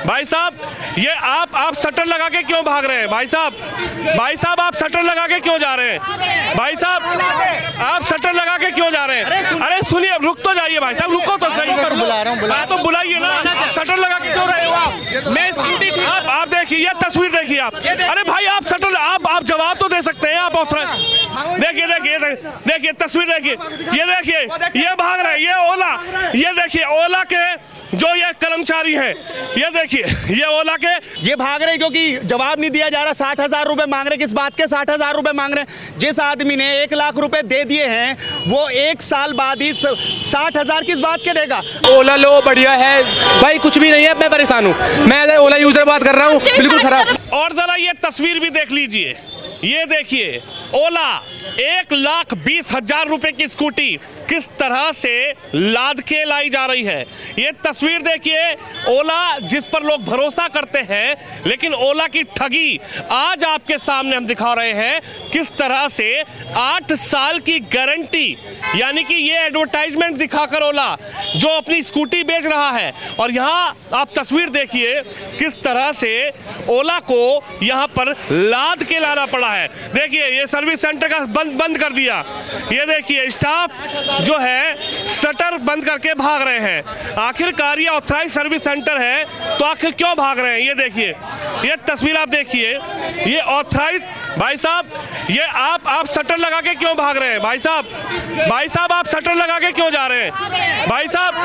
भाई साहब ये आप शटर लगा के क्यों भाग रहे हैं भाई साहब आप शटर लगा के क्यों जा रहे हैं भाई साहब आप शटर लगा के क्यों जा रहे हैं? अरे सुनिए, रुक तो जाइए भाई साहब, रुको तो सही। बुला रहा हूँ, तो बुलाइए ना, शटर लगा के क्यों रहे हो आप? मैं स्कूटी आप देखिए, ये तस्वीर देखिए आप। अरे भाई आप शटर आप जवाब तो दे सकते हैं आप। देखिए तस्वीर देखिए, ये देखिए ये भाग रहे हैं, ये ओला, ये देखिए ओला के जो ये कर्मचारी हैं, ये देखिए ये ओला के ये भाग रहे क्योंकि जवाब नहीं दिया जा रहा। 60,000 रुपए मांग रहे, किस बात के 60,000 रुपए मांग रहे हैं? जिस आदमी ने 1 लाख रुपए दे दिए हैं वो 1 साल बाद ही 60,000 किस बात के देगा? ओला लो बढ़िया है भाई, कुछ भी नहीं है, मैं परेशान हूँ। मैं ओला यूजर बात कर रहा हूँ, बिल्कुल खराब। और जरा ये तस्वीर भी देख लीजिए, ये देखिए ओला 1,20,000 रुपए की स्कूटी किस तरह से लाद के लाई जा रही है। ये तस्वीर देखिए, ओला जिस पर लोग भरोसा करते हैं, लेकिन ओला की ठगी आज आपके सामने हम दिखा रहे हैं। किस तरह से 8 साल की गारंटी, यानी कि ये एडवर्टाइजमेंट दिखाकर ओला जो अपनी स्कूटी बेच रहा है, और यहाँ आप तस्वीर देखिए किस तरह से ओला को यहाँ पर लाद के लाना पड़ा है। देखिए ये सर्विस सेंटर का बंद कर दिया, ये देखिए स्टाफ जो है शटर बंद करके भाग रहे हैं। आखिरकार ये ऑथराइज सर्विस सेंटर है तो आखिर क्यों भाग रहे हैं? ये देखिए, ये तस्वीर आप देखिए, ये ऑथराइज। भाई साहब ये आप शटर लगा के क्यों भाग रहे हैं भाई साहब आप शटर लगा के क्यों जा रहे हैं भाई साहब?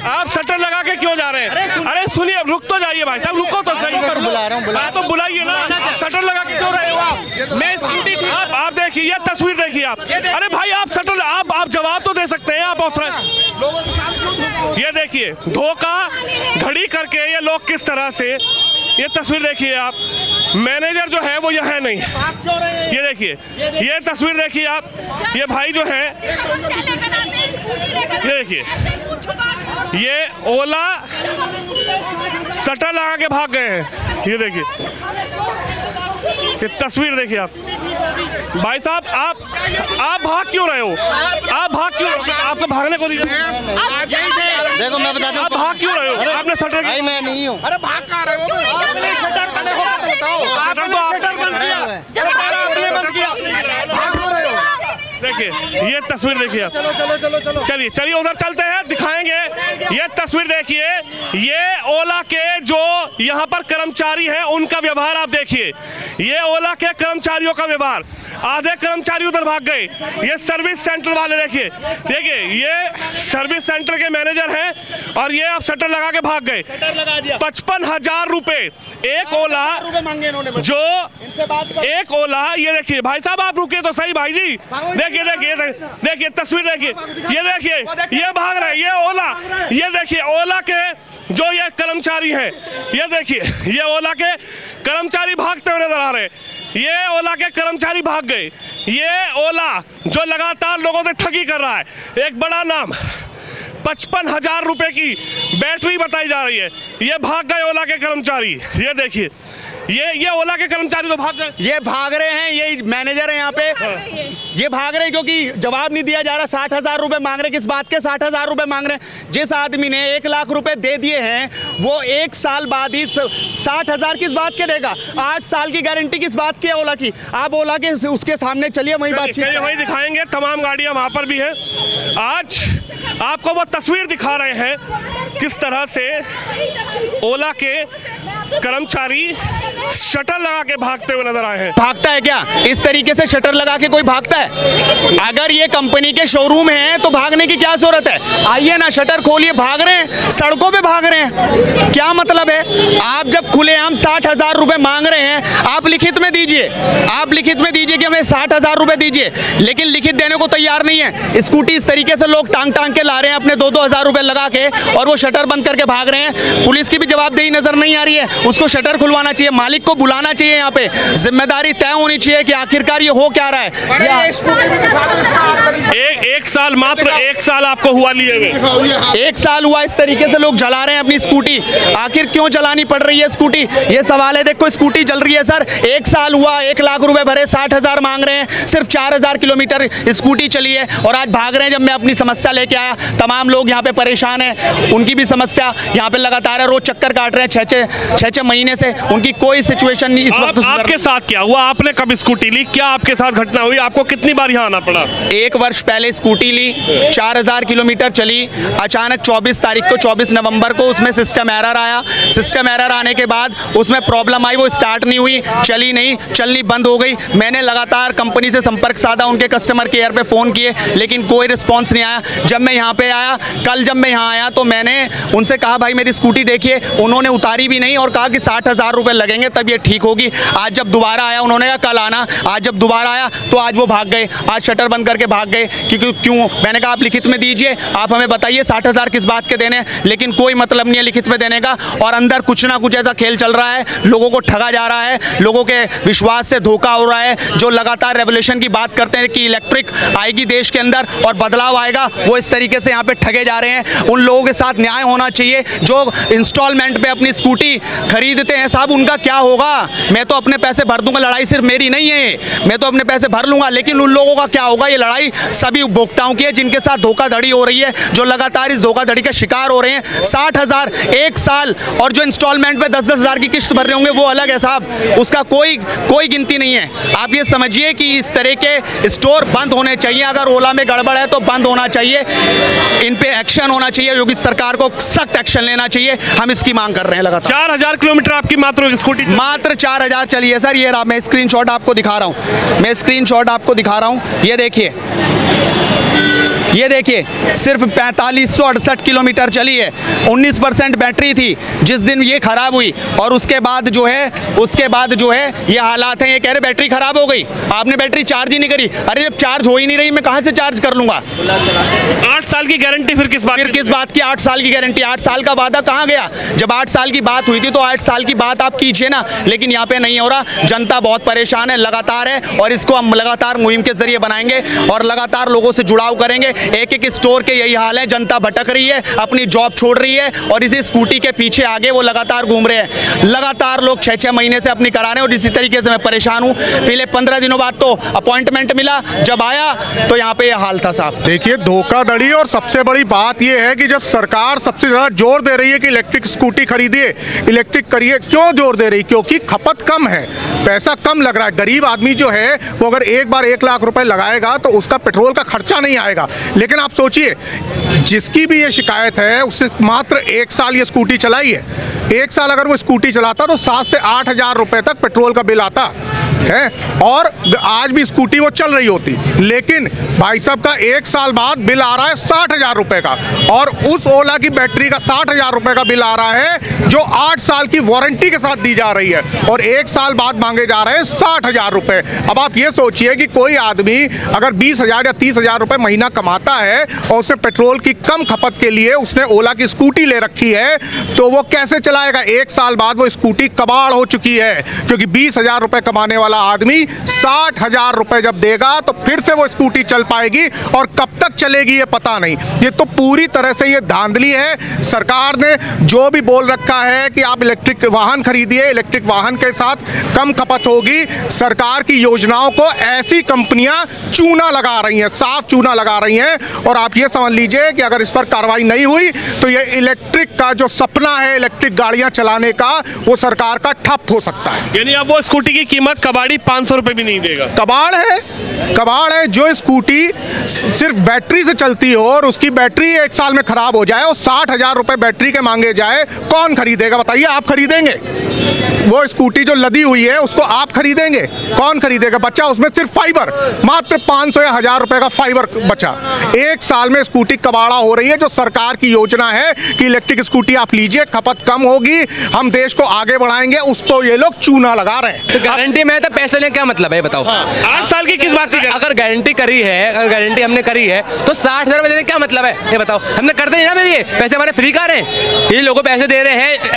आप शटर लगा के क्यों जा रहे हैं? अरे सुनिए, रुक तो जाइए भाई साहब, रुको तो सही। बुला रहा हूँ, तो बुलाइए ना, शटर लगा के क्यों रहे हो आप? मैं स्कूटी आप देखिए, ये तस्वीर देखिए आप। अरे भाई आप शटर आप जवाब तो दे सकते हैं आप। ये देखिए धोखा घड़ी करके ये लोग किस तरह से, ये तस्वीर देखिए आप। मैनेजर जो है वो यहाँ है नहीं, ये देखिए ये तस्वीर देखिए आप। ये भाई जो है, ये देखिए ये ओला शटर लगा के भाग गए हैं। ये देखिए ये तस्वीर देखिए आप। भाई साहब आप भाग क्यों रहे हो? आप भाग क्यों? आपको भागने को नहीं, देखो मैं बता दूं, आप भाग क्यों रहे हो? आपने शटर भाई मैं नहीं हूँ। अरे भाग कहाँ रहे हो? आपने शटर बंद किया। देखिए ये तस्वीर देखिए आप। चलो चलिए उधर चलते हैं, दिखाएंगे। ये तस्वीर देखिए, ये ओला के जो यहाँ पर कर्मचारी हैं उनका व्यवहार आप देखिए। ये ओला के कर्मचारियों का व्यवहार, आधे कर्मचारी उधर भाग गए। ये सर्विस सेंटर वाले देखिए ये सर्विस सेंटर के मैनेजर हैं और ये आप शटर लगा के भाग गए। 55,000 रुपए एक ओला जो एक ओला। ये देखिए भाई साहब आप रुकिए तो सही भाई जी। देखिए तस्वीर देखिए, ये देखिए ये भाग रहे हैं, ये ओला, ये देखिए ओला के जो ये कर्मचारी हैं, ये देखिए ये ओला के कर्मचारी भागते हुए नजर आ रहे हैं। ये ओला के कर्मचारी भाग गए। ये ओला जो लगातार लोगों से ठगी कर रहा है, एक बड़ा नाम, 55,000 रुपए की बैटरी बताई जा रही है। ये भाग गए ओला के कर्मचारी। ये देखिए ये ओला के कर्मचारी तो भाग गए। ये भाग रहे हैं, ये मैनेजर है यहाँ पे। ये भाग रहे हैं क्योंकि जवाब नहीं दिया जा रहा। 60,000 रुपए मांग रहे, किस बात के 60,000 रुपए मांग रहे हैं? जिस आदमी ने 1 लाख रुपए दे दिए हैं वो 1 साल बाद ही 60,000 किस बात के देगा? 8 साल की गारंटी किस बात की है ओला की? आप ओला के उसके सामने चलिए, वही बातचीत वही दिखाएंगे। तमाम गाड़ियां वहां पर भी हैं। आज आपको वो तस्वीर दिखा रहे हैं किस तरह से ओला के कर्मचारी शटर लगा के भागते हुए नजर आए हैं। भागता है क्या? इस तरीके से शटर लगा के कोई भागता है? अगर ये कंपनी के शोरूम हैं तो भागने की क्या जरूरत है? आइए ना, शटर खोलिए, भाग रहे हैं, सड़कों पे भाग रहे हैं, क्या मतलब है? आप जब खुलेआम 60,000 रुपए मांग रहे हैं, आप लिखित में दीजिए, आप लिखित में दीजिए कि हमें 60,000 रुपए दीजिए, लेकिन लिखित देने को तैयार नहीं है। स्कूटी इस तरीके से लोग टांग के ला रहे हैं अपने 2-2 हज़ार रुपए लगा के, और वो शटर बंद करके भाग रहे हैं। पुलिस की भी जवाबदेही नजर नहीं आ रही है। उसको शटर खुलवाना चाहिए, मालिक को बुलाना चाहिए, यहाँ पे जिम्मेदारी तय होनी चाहिए कि आखिरकार ये हो क्या रहा है। एक साल, मात्र 1 साल आपको हुआ लिए हुए, 1 साल हुआ इस तरीके से लोग जला रहे हैं अपनी स्कूटी। आखिर क्यों जलानी पड़ रही है स्कूटी? ये सवाल है। देखो स्कूटी जल रही है सर, एक साल हुआ, 1 लाख रुपए भरे, 60,000 मांग रहे हैं। सिर्फ 4,000 किलोमीटर स्कूटी चली है और आज भाग रहे हैं। जब मैं अपनी समस्या लेके आया, तमाम लोग यहाँ पे परेशान हैं, उनकी भी समस्या यहाँ पे लगातार है, रोज चक्कर काट रहे हैं 6-6 महीने से। उनकी कोई सिचुएशन नहीं इस वक्त। आपके साथ क्या हुआ? आपने कब स्कूटी ली? क्या आपके साथ घटना हुई? आपको कितनी बार यहाँ आना पड़ा? 1 वर्ष पहले स्कूटी ली, 4,000 किलोमीटर चली। अचानक 24 तारीख को, 24 नवंबर को उसमें सिस्टम एरर आया। सिस्टम एरर आने के बाद उसमें प्रॉब्लम आई, वो स्टार्ट नहीं हुई, चली नहीं, चलनी बंद हो गई। मैंने लगातार कंपनी से संपर्क साधा, उनके कस्टमर केयर पे फ़ोन किए, लेकिन कोई रिस्पॉन्स नहीं आया। जब मैं यहाँ पे आया, कल जब मैं यहाँ आया तो मैंने उनसे कहा भाई मेरी स्कूटी देखिए, उन्होंने उतारी भी नहीं और कहा कि 60,000 रुपये लगेंगे तब ये ठीक होगी। आज जब दोबारा आया, उन्होंने कहा कल आना। आज जब दोबारा आया तो आज वो भाग गए, आज शटर बंद करके भाग गए। क्योंकि क्यों? मैंने कहा आप लिखित में दीजिए, आप हमें बताइए 60,000 किस बात के देने, लेकिन कोई मतलब नहीं है लिखित में देने का। और अंदर कुछ ना कुछ ऐसा खेल चल रहा है, लोगों को ठगा जा रहा है, लोगों के विश्वास से धोखा हो रहा है। जो लगातार रेवोल्यूशन की बात करते हैं कि इलेक्ट्रिक आएगी देश के अंदर और बदलाव आएगा, वो इस तरीके से यहाँ पे ठगे जा रहे हैं। उन लोगों के साथ न्याय होना चाहिए जो इंस्टॉलमेंट पे अपनी स्कूटी खरीदते हैं। साहब उनका क्या होगा? मैं तो अपने पैसे भर दूंगा, लड़ाई सिर्फ मेरी नहीं है, मैं तो अपने पैसे भर लूंगा, लेकिन उन लोगों का क्या होगा? ये लड़ाई सभी उपभोक्ताओं की है जिनके साथ धोखाधड़ी हो रही है, जो लगातार इस धोखाधड़ी का शिकार हो रहे हैं। 60,000 1 साल, और जो इंस्टॉलमेंट पे 10-10 हज़ार की किस्त भर रहे होंगे वो अलग है साहब, उसका कोई गिनती नहीं है। आप ये समझिए कि इस तरह के स्टोर बंद होने चाहिए। अगर ओला में गड़बड़ है तो बंद होना चाहिए, इन पे एक्शन होना चाहिए, योगी सरकार को सख्त एक्शन लेना चाहिए। हम इसकी मांग कर रहे हैं लगातार। 4,000 किलोमीटर आपकी मात्र स्कूटी? मात्र 4,000 चली है सर। ये रहा, मैं स्क्रीनशॉट आपको दिखा रहा हूँ, ये देखिए, ये देखिए, सिर्फ 4568 किलोमीटर चली है। 19% बैटरी थी जिस दिन ये खराब हुई, और उसके बाद जो है ये हालात हैं। ये कह रहे बैटरी खराब हो गई, आपने बैटरी चार्ज ही नहीं करी। अरे जब चार्ज हो ही नहीं रही, मैं कहाँ से चार्ज कर लूंगा? 8 साल की गारंटी फिर किस बात की 8 साल की गारंटी? 8 साल का वादा कहाँ गया? जब 8 साल की बात हुई थी तो 8 साल की बात आप कीजिए ना, लेकिन यहाँ पे नहीं हो रहा। जनता बहुत परेशान है, लगातार है, और इसको हम लगातार मुहिम के जरिए बनाएंगे और लगातार लोगों से जुड़ाव करेंगे। एक स्टोर के यही हाल है, जनता भटक रही है, अपनी जॉब छोड़ रही है और इसी स्कूटी के पीछे आगे वो लगातार घूम रहे हैं। लगातार लोग 6-6 महीने से अपनी करा रहे हैं और इसी तरीके से मैं परेशान हूँ। पहले 15 दिनों बाद तो अपॉइंटमेंट मिला, जब आया तो यहाँ पे ये हाल था साहब। देखिए धोखाधड़ी, और सबसे बड़ी बात यह है कि जब सरकार सबसे ज़्यादा जोर दे रही है कि इलेक्ट्रिक स्कूटी खरीदिए, इलेक्ट्रिक करिए, क्यों जोर दे रही? क्योंकि खपत कम है, पैसा कम लग रहा है। गरीब आदमी जो है वो अगर एक बार 1 लाख रुपए लगाएगा तो उसका पेट्रोल का खर्चा नहीं आएगा। लेकिन आप सोचिए, जिसकी भी ये शिकायत है उसने मात्र 1 साल ये स्कूटी चलाई है। 1 साल अगर वो स्कूटी चलाता तो 7 से 8 हज़ार रुपए तक पेट्रोल का बिल आता है, और आज भी स्कूटी वो चल रही होती। लेकिन भाई साहब का 1 साल बाद बिल आ रहा है 60,000 रुपए का, और उस ओला की बैटरी का 60,000 रुपए का बिल आ रहा है जो 8 साल की वारंटी के साथ दी जा रही है, और 1 साल बाद मांगे जा रहे हैं 60,000 रुपए। अब आप ये सोचिए कि कोई आदमी अगर 20,000 या 30,000 रुपए महीना कमाता है और उसने पेट्रोल की कम खपत के लिए उसने ओला की स्कूटी ले रखी है, तो वो कैसे चलाएगा? 1 साल बाद वो स्कूटी कबाड़ हो चुकी है, क्योंकि 20,000 रुपए कमाने वाला आदमी 60,000 रुपए जब देगा तो फिर से वो स्कूटी चल पाएगी, और कब तक चलेगी ये पता नहीं। ये तो पूरी तरह से ये धांधली है। सरकार ने जो भी बोल रखा है कि आप इलेक्ट्रिक वाहन खरीदिए, इलेक्ट्रिक वाहन के साथ कम खपत होगी, सरकार की योजनाओं को ऐसी कंपनियां चूना लगा रही हैं, साफ चूना लगा रही हैं। और आप ये समझ लीजिए कि अगर इस पर कार्रवाई नहीं हुई तो ये इलेक्ट्रिक का जो सपना है इलेक्ट्रिक गाड़ियां चलाने का, वो सरकार का ठप हो सकता है। यानी अब वो स्कूटी की कीमत कबाड़ी 500 रुपए भी नहीं देगा। कबाड़ है जो स्कूटी सिर्फ बैटरी से चलती हो और उसकी बैटरी 1 साल में खराब हो जाए और 60,000 रुपए बैटरी के मांगे जाए, कौन खरीदेगा? बताइए, आप खरीदेंगे? वो स्कूटी जो लदी हुई है उसको आप खरीदेंगे? कौन खरीदेगा? बच्चा उसमें सिर्फ फाइबर, मात्र 500 या 1,000 रुपए का फाइबर बचा। 1 साल में स्कूटी कबाड़ा हो रही है। जो सरकार की योजना है कि इलेक्ट्रिक स्कूटी आप लीजिए, खपत कम होगी, हम देश को आगे बढ़ाएंगे, उसको ये लोग चूना लगा रहे हैं। तो गारंटी में तो पैसे लेने क्या मतलब है बताओ? 8 साल की किस बात की? अगर गारंटी करी है, अगर गारंटी हमने करी है तो 60,000 रुपए देने क्या मतलब है ये बताओ? हमने करते नहीं ना, मेरे ये पैसे हमारे फ्री का रहे हैं, ये लोगों पैसे दे रहे हैं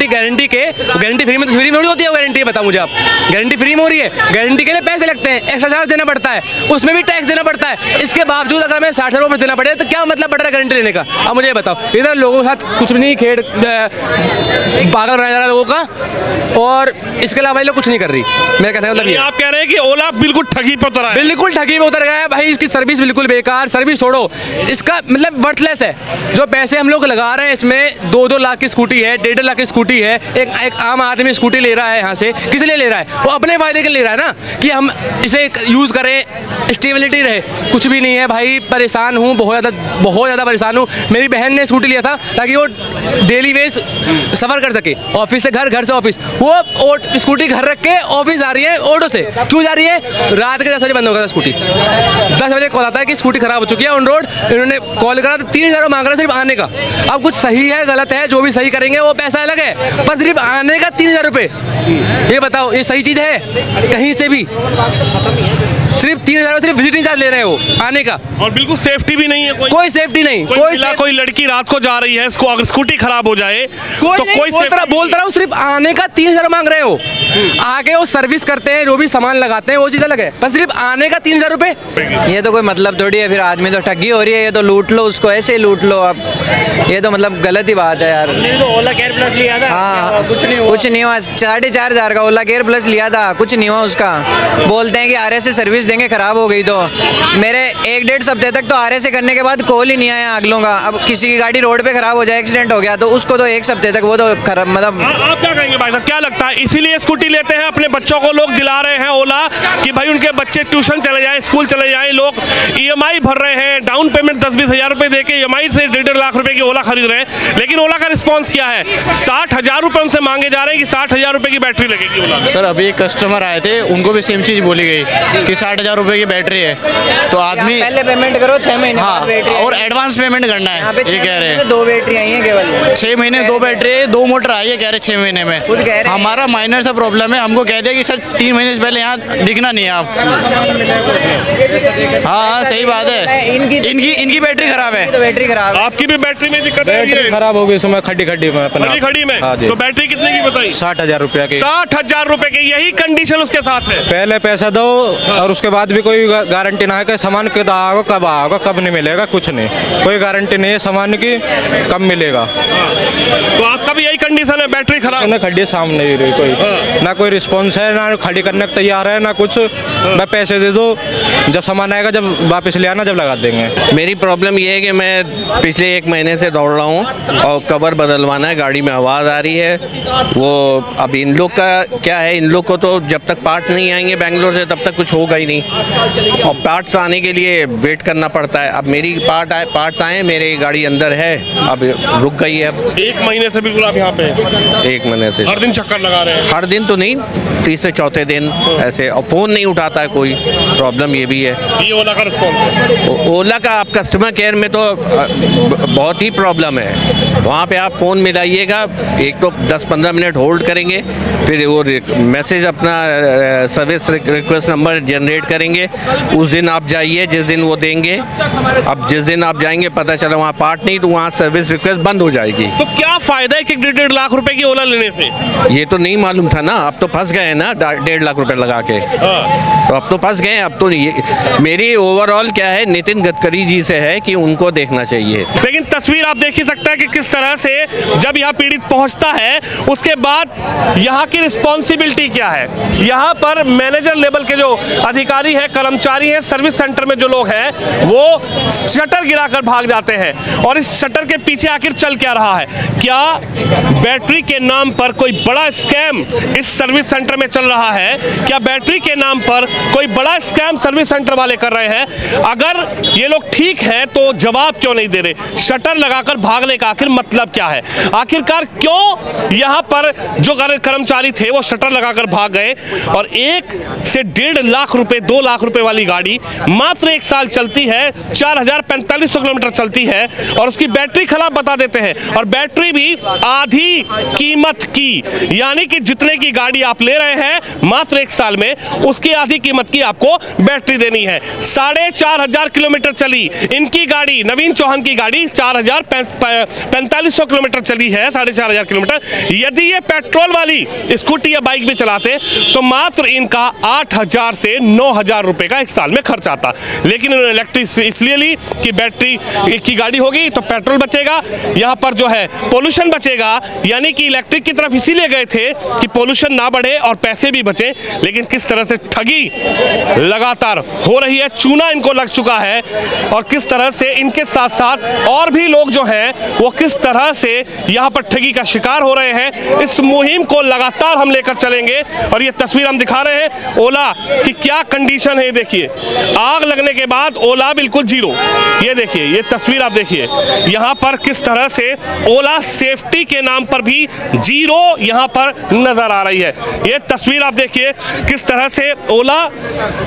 गारंटी के। गारंटी फ्री में तो फ्री में होती है गारंटी? बताओ मुझे आप, गारंटी फ्री में हो रही है, गारंटी के लिए पैसे लगते हैं, एक्स्ट्रा चार्ज देना पड़ता है, उसमें भी टैक्स देना पड़ता है। इसके बावजूद अगर हमें 60,000 रुपए देना पड़े तो क्या मतलब पड़ रहा है गारंटी लेने का? अब मुझे बताओ, इधर लोगों के साथ कुछ भी नहीं, खेड़ पागल बनाया जा रहा है लोगों का। और इसके अलावा ये लोग कुछ नहीं कर रही। मेरा कहने का मतलब ये है। आप कह रहे हैं कि ओला बिल्कुल ठगी पे उतरा है। बिल्कुल ठगी में उतर गया है भाई। इसकी सर्विस बिल्कुल बेकार, सर्विस छोड़ो, इसका मतलब वर्थलेस है। जो पैसे हम लोग लगा रहे हैं इसमें, 2-2 लाख की स्कूटी है, 1.5 लाख की स्कूटी है। एक आम आदमी स्कूटी ले रहा है यहाँ से, किस लिए ले रहा है? वो अपने फायदे के लिए ले रहा है ना, कि हम इसे यूज़ करें, स्टेबिलिटी रहे। कुछ भी नहीं है भाई, परेशान हूँ बहुत ज़्यादा परेशान हूँ। मेरी बहन ने स्कूटी लिया था ताकि वो डेली वेज सफ़र कर सके, ऑफिस से घर, घर से ऑफिस। वो स्कूटी घर रख के ऑफिस जा रही है ऑटो से। क्यों जा रही है? रात के 10 बजे बंद हो गया स्कूटी। 10 बजे कॉल आता है कि स्कूटी खराब हो चुकी है ऑन रोड। इन्होंने कॉल करा तो 3000 मांग रहे सिर्फ आने का। अब कुछ सही है गलत है, जो भी सही करेंगे वो पैसा अलग है, पर सिर्फ आने का 3000 रुपये। ये बताओ, ये सही चीज़ है? कहीं से भी सिर्फ 3000 सिर्फ विजिटिंग चार्ज ले रहे हैं वो आने का, और बिल्कुल सेफ्टी भी नहीं है। कोई सेफ्टी नहीं। कोई लड़की रात को जा रही है, इसको अगर स्कूटी खराब हो जाए तो कोई बोल रहा हूँ, सिर्फ आने का 3000 मांग रहे हो। आगे वो सर्विस करते हैं, जो भी सामान लगाते हैं वो चीज़ अलग है, पर सिर्फ आने का 3000 रुपये। ये तो कोई मतलब थोड़ी है। फिर आदमी तो ठगी हो रही है, ये तो लूट लो उसको, ऐसे ही लूट लो आप। ये तो मतलब गलत ही बात है यार। तो ओला केयर प्लस लिया था, हाँ, कुछ नहीं हुआ। 4,500 का ओला केयर प्लस लिया था, कुछ नहीं हुआ उसका। बोलते हैं कि RS से सर्विस देंगे, खराब हो गई तो। मेरे 1-1.5 हफ्ते तक तो RS से करने के बाद कॉल ही नहीं आया अगलों का। अब किसी की गाड़ी रोड पे खराब हो जाए, एक्सीडेंट हो गया, तो उसको तो 1 हफ्ते तक वो तो खराब, मतलब। आप क्या कहेंगे भाई साहब, क्या लगता है इसीलिए स्कूटी लेते हैं? अपने बच्चों को लोग दिला रहे हैं ओला कि भाई उनके बच्चे ट्यूशन चले जाएं, स्कूल चले जाएं। लोग EMI भर रहे हैं, डाउन पेमेंट 10-20 हज़ार रुपए दे के EMI से 1.5 लाख रुपए की ओला खरीद रहे हैं। लेकिन ओला का रिस्पॉन्स क्या है? 60,000 रुपए उनसे मांगे जा रहे हैं कि 60,000 रुपए की बैटरी लगेगी ओला। सर अभी एक कस्टमर आए थे, उनको भी सेम चीज़ बोली गई कि 60,000 रुपए की बैटरी है, तो आदमी पहले पेमेंट करो 6 महीने हाँ, बाद बैटरी और एडवांस पेमेंट करना यहाँ है, पे ये कह रहे हैं। 2 बैटरी आई हैं केवल। 6 महीने 2 बैटरी है, 2 मोटर आई है, कह रहे 6 महीने में। खुद कह रहे हैं। हमारा माइनर सा प्रॉब्लम है, हमको कह दिया कि सर 3 महीने से पहले यहाँ दिखना नहीं है आप। हाँ सही बात है, इनकी बैटरी खराब है। तो बैटरी खराब है। आपकी भी बैटरी में दिक्कत है? बैटरी खराब हो गई इसमें, खड़ी में अपना। खड़ी में हाँ जी। तो बैटरी कितने की बताई? 60,000 रुपया की। 60,000 रुपए की, यही कंडीशन उसके साथ है। पहले पैसा दो और उसके बाद भी कोई गारंटी ना है कि सामान कब आएगा कब नहीं मिलेगा, कुछ नहीं, कोई गारंटी नहीं है सामान की कब मिलेगा। तो आपका भी यही कंडीशन है, बैटरी खराब? ना खड़ी सामने ही रही कोई, ना कोई रिस्पॉन्स है, ना खड़ी करने को तैयार है, ना कुछ। मैं पैसे दे दो, जब सामान आएगा जब वापस ले आना, जब लगा देंगे। मेरी प्रॉब्लम ये है कि मैं पिछले 1 महीने से दौड़ रहा हूँ और कवर बदलवाना है, गाड़ी में आवाज़ आ रही है। वो अब इन लोग का क्या है, इन लोग को तो जब तक पार्ट्स नहीं आएंगे बेंगलोर से तब तक कुछ होगा ही नहीं, और पार्ट्स आने के लिए वेट करना पड़ता है। अब मेरी पार्ट्स आए, मेरी गाड़ी अंदर है, अब रुक गई है। अब 1 महीने से बिल्कुल आप यहाँ पे? 1 महीने से हर दिन चक्कर लगा रहे हैं? हर दिन तो नहीं, 3 से 4 दिन ऐसे, और फ़ोन नहीं उठाता है कोई, प्रॉब्लम ये भी है। ये ओला का रिस्पॉन्स है? ओला का आप कस्टमर केयर में तो बहुत ही प्रॉब्लम है। वहाँ पे आप फ़ोन मिलाइएगा, एक तो 10-15 मिनट होल्ड करेंगे, फिर वो मैसेज अपना सर्विस रिक्वेस्ट नंबर जनरेट करेंगे। उस दिन आप जाइए जिस दिन वो देंगे, अब जिस दिन आप जाएंगे पता चला वहाँ पार्ट नहीं, तो वहाँ सर्विस रिक्वेस्ट बंद हो जाएगी। तो क्या फायदा है कि 1.5 लाख रुपए की ओला लेने से? ये तो नहीं मालूम था ना, अब तो फंस गए हैं ना 1.5 लाख रुपए लगा के। तो अब तो फंस गए हैं। अब तो ये मेरी ओवरऑल क्या है, नितिन गडकरी जी से है कि उनको देखना चाहिए। लेकिन तस्वीर आप देख ही सकते हैं कि किस तरह से जब यहाँ पीड़ित पहुँचता है उसके बाद यहाँ की रिस्पॉन्सिबिलिटी क्या है। यहाँ पर मैनेजर लेवल के जो अधिकारी हैं, कर्मचारी हैं, सर्विस सेंटर में जो लोग हैं, वो शटर गिराकर भाग जाते हैं। और इस शटर के पीछे आखिर चल क्या रहा है? क्या बैटरी के नाम पर कोई बड़ा स्कैम इस सर्विस सेंटर में चल रहा है? क्या बैटरी के नाम पर कोई बड़ा स्कैम सर्विस सेंटर वाले कर रहे हैं? अगर ये लोग ठीक है तो जवाब क्यों नहीं दे रहे? शटर लगाकर भागने का आखिर मतलब क्या है? आखिरकार क्यों यहाँ पर जो कर्मचारी थे वो शटर लगाकर भाग गए और 1 से 1.5 लाख रुपए 2 लाख रुपए वाली गाड़ी मात्र 1 साल चलती है, 4,4500 किलोमीटर चलती है और उसकी बैटरी खराब बता देते हैं। और बैटरी भी आधी कीमत की, यानी कि जितने की गाड़ी आप ले रहे हैं मात्र 1 साल में, उसकी आधी कीमत की आपको बैटरी देनी है। 4,500 किलोमीटर चली इनकी गाड़ी, नवीन चौहान की गाड़ी 4,4500 किलोमीटर चली है, 4,500 किलोमीटर। यदि ये पेट्रोल वाली स्कूटी या बाइक भी चलाते तो मात्र इनका 8,000 से 9,000 रुपए का एक साल में खर्च आता। लेकिन इन्होंने इलेक्ट्रिक इसलिए ली कि बैटरी की गाड़ी होगी तो पेट्रोल बचेगा, यहाँ पर जो है पोल्यूशन बचेगा, यानी कि इलेक्ट्रिक की तरफ इसीलिए गए थे कि पोल्यूशन ना बढ़े और पैसे भी बचे। लेकिन किस तरह से ठगी लगातार हो रही है, चूना इनको लग चुका है, और किस तरह से इनके साथ साथ और भी लोग जो हैं वो किस तरह से यहाँ पर ठगी का शिकार हो रहे हैं। इस मुहिम को लगातार हम लेकर चलेंगे और ये तस्वीर हम दिखा रहे हैं ओला की क्या कंडीशन है। देखिए आग लगने के बाद ओला बिल्कुल जीरो। ये देखिए, ये तस्वीर आप देखिए, यहाँ पर किस तरह से ओला सेफ्टी के नाम पर भी जीरो यहाँ पर नजर आ रही है। ये तस्वीर आप देखिए किस तरह से ओला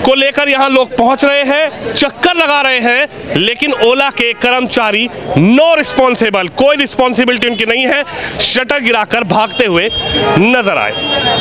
को लेकर यहाँ लोग पहुंच रहे हैं, चक्कर लगा रहे हैं, लेकिन ओला के कर्मचारी नो रिस्पॉन्सिबल, कोई रिस्पॉन्सिबिलिटी उनकी नहीं है, शटर गिराकर भागते हुए नजर आए।